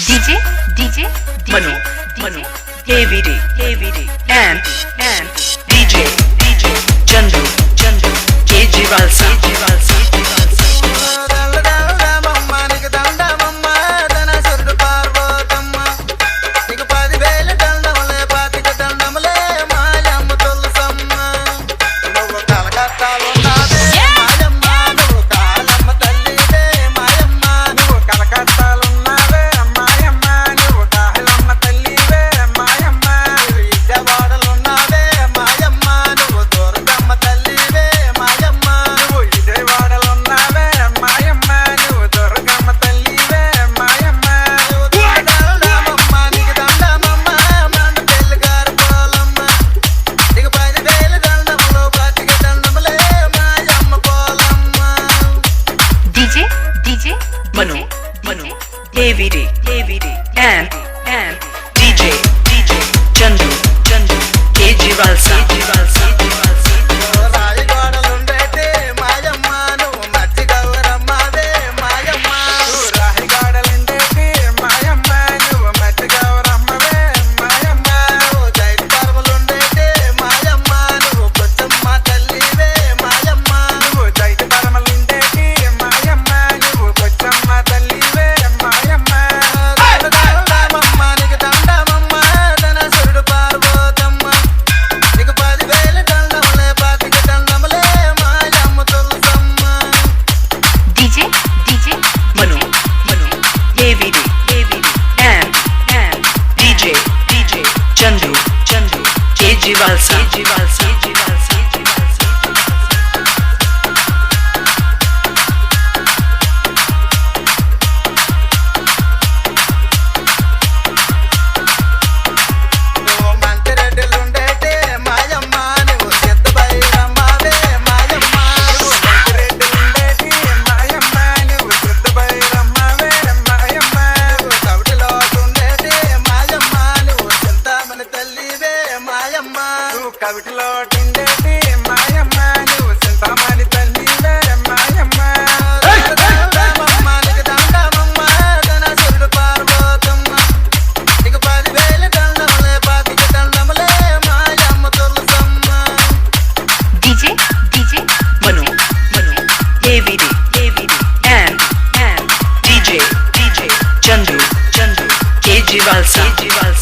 DJ, DJ, Manu, DJ, Manu, KVD, and DJ, Chandu, Kejriwal Manu, KVD, and DJ, Chandu, Kejriwal Kejriwal కవిటిలో టిండేటి మాయమ్మ నువ్వు చింతామణి తల్లివే మాయమ్మ నీకు దండమమ్మ ధనసురుడు పార్వతమ్మ నీకు 10,000 దండములే 25 దండములే మాయమ్మ Tulasamma DJ, Manu, KVD, and DJ, Chandu, Kejriwal Kejriwal